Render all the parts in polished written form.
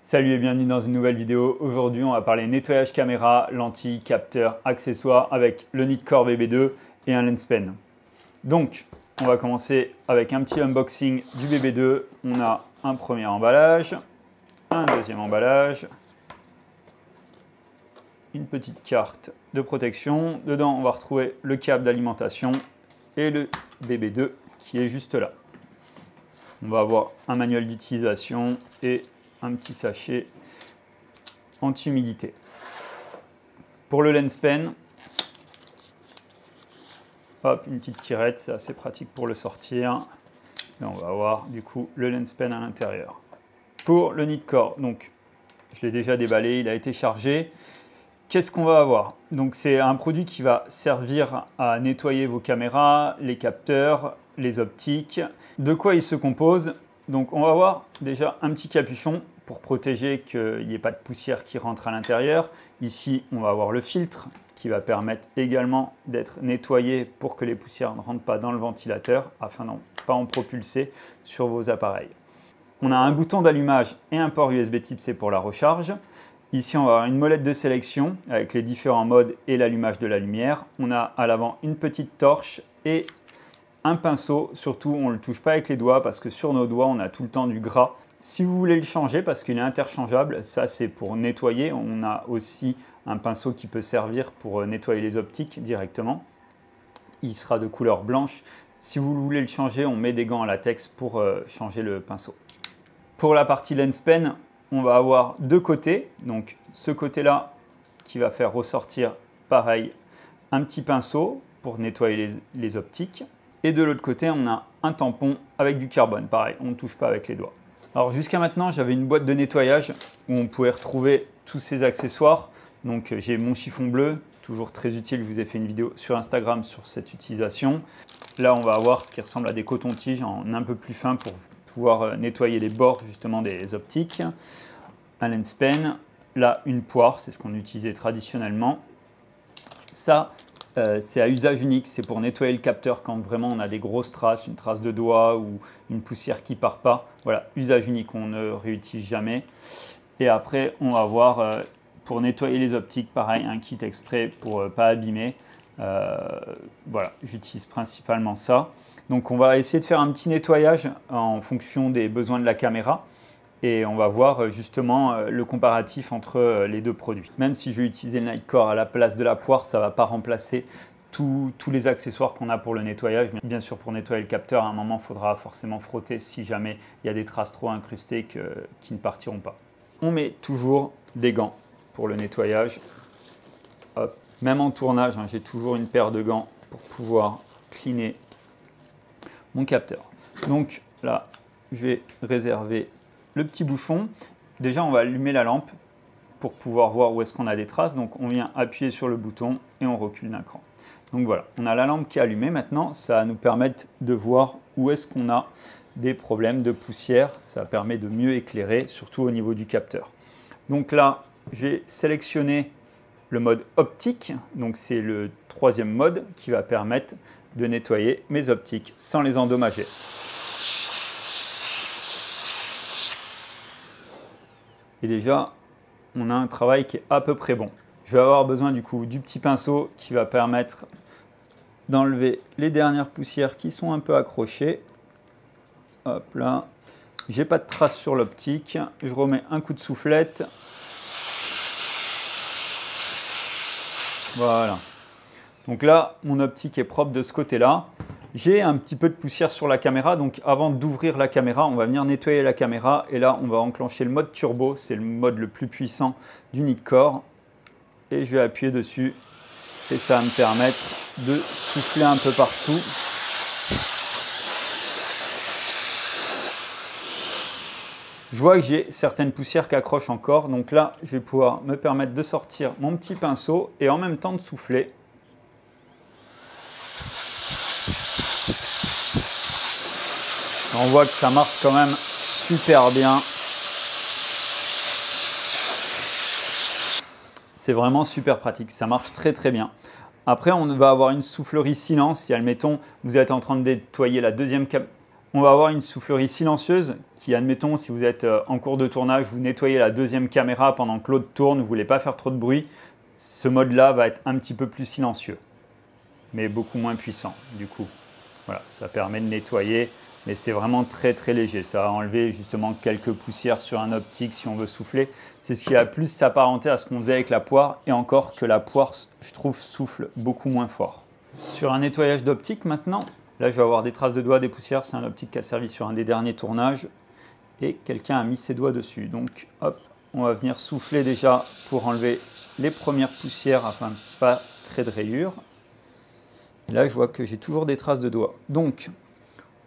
Salut et bienvenue dans une nouvelle vidéo. Aujourd'hui, on va parler nettoyage caméra, lentilles, capteurs, accessoires avec le Nikkor BB2 et un lens pen. Donc, on va commencer avec un petit unboxing du BB2. On a un premier emballage, un deuxième emballage, une petite carte de protection. Dedans, on va retrouver le câble d'alimentation et le BB2 qui est juste là. On va avoir un manuel d'utilisation et un petit sachet anti-humidité. Pour le lens pen, hop, une petite tirette, c'est assez pratique pour le sortir. Et on va avoir du coup le lens pen à l'intérieur. Pour le Nikkor, donc je l'ai déjà déballé, il a été chargé. Qu'est-ce qu'on va avoir? Donc c'est un produit qui va servir à nettoyer vos caméras, les capteurs, les optiques. De quoi il se compose? Donc on va avoir déjà un petit capuchon pour protéger qu'il n'y ait pas de poussière qui rentre à l'intérieur. Ici, on va avoir le filtre qui va permettre également d'être nettoyé pour que les poussières ne rentrent pas dans le ventilateur afin de ne pas en propulser sur vos appareils. On a un bouton d'allumage et un port USB type C pour la recharge. Ici, on va avoir une molette de sélection avec les différents modes et l'allumage de la lumière. On a à l'avant une petite torche et un pinceau. Surtout, on ne le touche pas avec les doigts parce que sur nos doigts, on a tout le temps du gras. Si vous voulez le changer, parce qu'il est interchangeable, ça c'est pour nettoyer. On a aussi un pinceau qui peut servir pour nettoyer les optiques directement. Il sera de couleur blanche. Si vous voulez le changer, on met des gants en latex pour changer le pinceau. Pour la partie lens pen, on va avoir deux côtés. Donc ce côté-là qui va faire ressortir, pareil, un petit pinceau pour nettoyer les optiques. Et de l'autre côté, on a un tampon avec du carbone. Pareil, on ne touche pas avec les doigts. Alors jusqu'à maintenant, j'avais une boîte de nettoyage où on pouvait retrouver tous ces accessoires. Donc j'ai mon chiffon bleu, toujours très utile. Je vous ai fait une vidéo sur Instagram sur cette utilisation. Là, on va avoir ce qui ressemble à des cotons-tiges en un peu plus fin pour pouvoir nettoyer les bords justement des optiques. Un lens pen. Là, une poire, c'est ce qu'on utilisait traditionnellement. Ça, c'est à usage unique, c'est pour nettoyer le capteur quand vraiment on a des grosses traces, une trace de doigt ou une poussière qui ne part pas. Voilà, usage unique, on ne réutilise jamais. Et après, on va avoir, pour nettoyer les optiques, pareil, un kit exprès pour ne pas abîmer. Voilà, j'utilise principalement ça. Donc on va essayer de faire un petit nettoyage en fonction des besoins de la caméra. Et on va voir justement le comparatif entre les deux produits. Même si je vais utiliser le Nikkor à la place de la poire, ça ne va pas remplacer tous les accessoires qu'on a pour le nettoyage. Bien sûr, pour nettoyer le capteur, à un moment, il faudra forcément frotter si jamais il y a des traces trop incrustées qui ne partiront pas. On met toujours des gants pour le nettoyage. Hop. Même en tournage, j'ai toujours une paire de gants pour pouvoir cleaner mon capteur. Donc là, je vais réserver le petit bouchon. Déjà, on va allumer la lampe pour pouvoir voir où est-ce qu'on a des traces. Donc, on vient appuyer sur le bouton et on recule d'un cran. Donc voilà, on a la lampe qui est allumée. Maintenant, ça va nous permettre de voir où est-ce qu'on a des problèmes de poussière. Ça permet de mieux éclairer, surtout au niveau du capteur. Donc là, j'ai sélectionné le mode optique. Donc, c'est le troisième mode qui va permettre de nettoyer mes optiques sans les endommager. Et déjà, on a un travail qui est à peu près bon. Je vais avoir besoin du coup du petit pinceau qui va permettre d'enlever les dernières poussières qui sont un peu accrochées. Hop là. J'ai pas de traces sur l'optique. Je remets un coup de soufflette. Voilà. Donc là, mon optique est propre de ce côté-là. J'ai un petit peu de poussière sur la caméra, donc avant d'ouvrir la caméra, on va venir nettoyer la caméra et là, on va enclencher le mode turbo, c'est le mode le plus puissant du Nikkor. Et je vais appuyer dessus et ça va me permettre de souffler un peu partout. Je vois que j'ai certaines poussières qui accrochent encore, donc là, je vais pouvoir me permettre de sortir mon petit pinceau et en même temps de souffler. On voit que ça marche quand même super bien. C'est vraiment super pratique, ça marche très très bien. Après, on va avoir une soufflerie silence. Si, admettons, vous êtes en train de nettoyer la deuxième on va avoir une soufflerie silencieuse qui, admettons, si vous êtes en cours de tournage, vous nettoyez la deuxième caméra pendant que l'autre tourne, vous ne voulez pas faire trop de bruit, ce mode-là va être un petit peu plus silencieux, mais beaucoup moins puissant du coup. Voilà, ça permet de nettoyer, mais c'est vraiment très très léger. Ça va enlever justement quelques poussières sur un optique si on veut souffler. C'est ce qui a plus s'apparenter à ce qu'on faisait avec la poire, et encore que la poire, je trouve, souffle beaucoup moins fort. Sur un nettoyage d'optique maintenant, là je vais avoir des traces de doigts, des poussières, c'est un optique qui a servi sur un des derniers tournages, et quelqu'un a mis ses doigts dessus. Donc hop, on va venir souffler déjà pour enlever les premières poussières afin de ne pas créer de rayures. Et là, je vois que j'ai toujours des traces de doigts. Donc,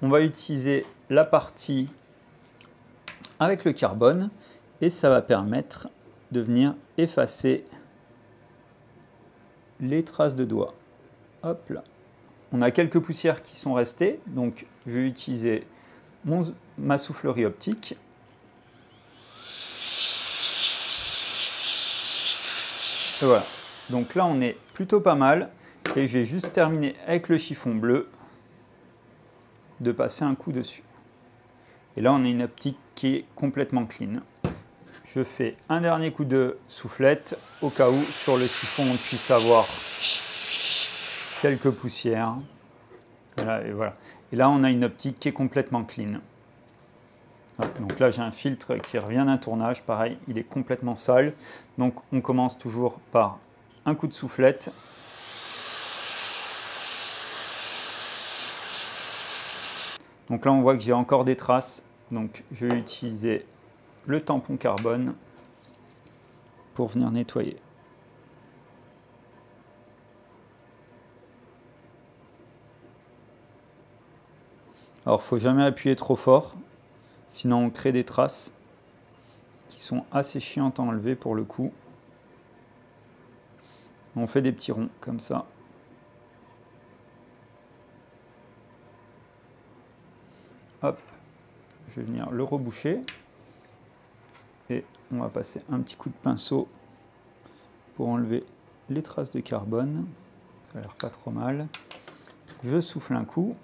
on va utiliser la partie avec le carbone et ça va permettre de venir effacer les traces de doigts. Hop là. On a quelques poussières qui sont restées, donc je vais utiliser ma soufflerie optique. Et voilà. Donc là, on est plutôt pas mal. Et je vais juste terminer avec le chiffon bleu de passer un coup dessus. Et là, on a une optique qui est complètement clean. Je fais un dernier coup de soufflette au cas où sur le chiffon on puisse avoir quelques poussières. Voilà, et voilà. Et là, on a une optique qui est complètement clean. Donc là, j'ai un filtre qui revient d'un tournage. Pareil, il est complètement sale. Donc, on commence toujours par un coup de soufflette. Donc là, on voit que j'ai encore des traces. Donc, je vais utiliser le tampon carbone pour venir nettoyer. Alors, il ne faut jamais appuyer trop fort, sinon on crée des traces qui sont assez chiantes à enlever pour le coup. On fait des petits ronds comme ça. Hop, je vais venir le reboucher et on va passer un petit coup de pinceau pour enlever les traces de carbone. Ça a l'air pas trop mal. Je souffle un coup.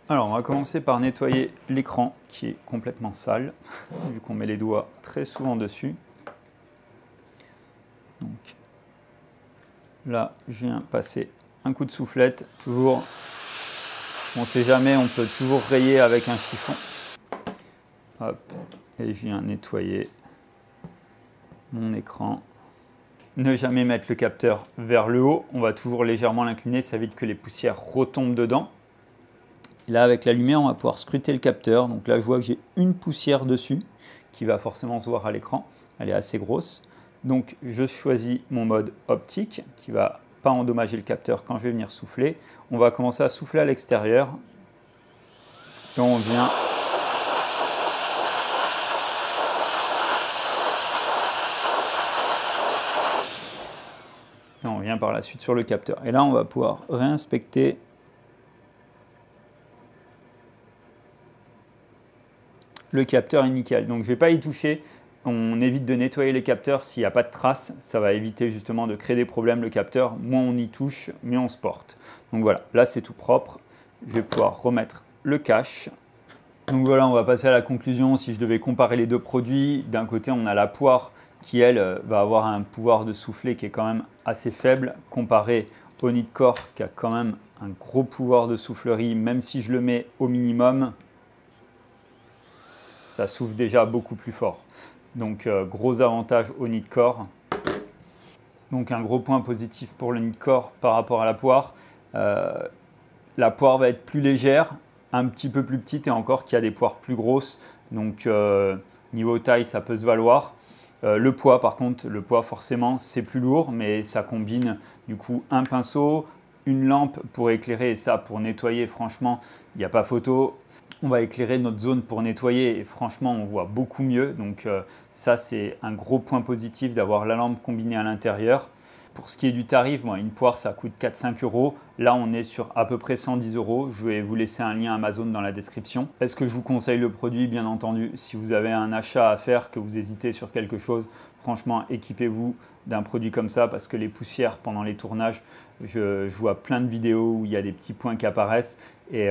Alors, on va commencer par nettoyer l'écran qui est complètement sale, vu qu'on met les doigts très souvent dessus. Donc, là, je viens passer un coup de soufflette, toujours, on ne sait jamais, on peut toujours rayer avec un chiffon. Hop, et je viens nettoyer mon écran. Ne jamais mettre le capteur vers le haut, on va toujours légèrement l'incliner, ça évite que les poussières retombent dedans. Et là, avec la lumière, on va pouvoir scruter le capteur. Donc là, je vois que j'ai une poussière dessus qui va forcément se voir à l'écran. Elle est assez grosse. Donc, je choisis mon mode optique qui ne va pas endommager le capteur quand je vais venir souffler. On va commencer à souffler à l'extérieur. Et on vient... Et on vient par la suite sur le capteur. Et là, on va pouvoir réinspecter le capteur est nickel. Donc, je ne vais pas y toucher. On évite de nettoyer les capteurs s'il n'y a pas de traces. Ça va éviter justement de créer des problèmes. Le capteur, moins on y touche, mieux on se porte. Donc voilà, là c'est tout propre. Je vais pouvoir remettre le cache. Donc voilà, on va passer à la conclusion. Si je devais comparer les deux produits, d'un côté on a la poire qui elle va avoir un pouvoir de souffler qui est quand même assez faible comparé au Nitecore qui a quand même un gros pouvoir de soufflerie, même si je le mets au minimum. Ça souffle déjà beaucoup plus fort. Donc gros avantage au Nitecore. Donc un gros point positif pour le Nitecore par rapport à la poire. La poire va être plus légère, un petit peu plus petite et encore qu'il y a des poires plus grosses. Donc niveau taille, ça peut se valoir. Le poids par contre, le poids forcément c'est plus lourd, mais ça combine du coup un pinceau, une lampe pour éclairer et ça pour nettoyer, franchement, il n'y a pas photo. On va éclairer notre zone pour nettoyer et franchement, on voit beaucoup mieux. Donc ça, c'est un gros point positif d'avoir la lampe combinée à l'intérieur. Pour ce qui est du tarif, une poire ça coûte 4-5 euros. Là on est sur à peu près 110 euros. Je vais vous laisser un lien Amazon dans la description. Est-ce que je vous conseille le produit? Bien entendu, si vous avez un achat à faire, que vous hésitez sur quelque chose, franchement équipez-vous d'un produit comme ça parce que les poussières pendant les tournages, je vois plein de vidéos où il y a des petits points qui apparaissent et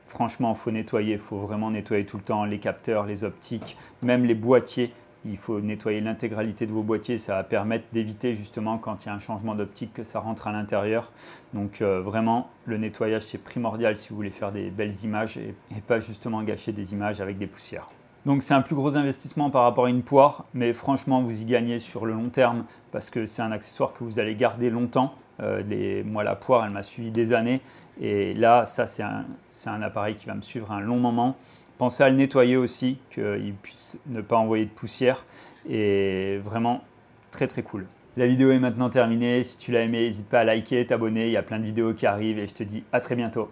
franchement, il faut nettoyer, il faut vraiment nettoyer tout le temps les capteurs, les optiques, même les boîtiers. Il faut nettoyer l'intégralité de vos boîtiers, ça va permettre d'éviter justement quand il y a un changement d'optique que ça rentre à l'intérieur. Donc vraiment, le nettoyage c'est primordial si vous voulez faire des belles images et pas justement gâcher des images avec des poussières. Donc c'est un plus gros investissement par rapport à une poire, mais franchement vous y gagnez sur le long terme parce que c'est un accessoire que vous allez garder longtemps. Moi la poire elle m'a suivi des années et là ça c'est un appareil qui va me suivre un long moment. Pensez à le nettoyer aussi, qu'il puisse ne pas envoyer de poussière et vraiment très très cool. La vidéo est maintenant terminée, si tu l'as aimé n'hésite pas à liker, t'abonner, il y a plein de vidéos qui arrivent et je te dis à très bientôt.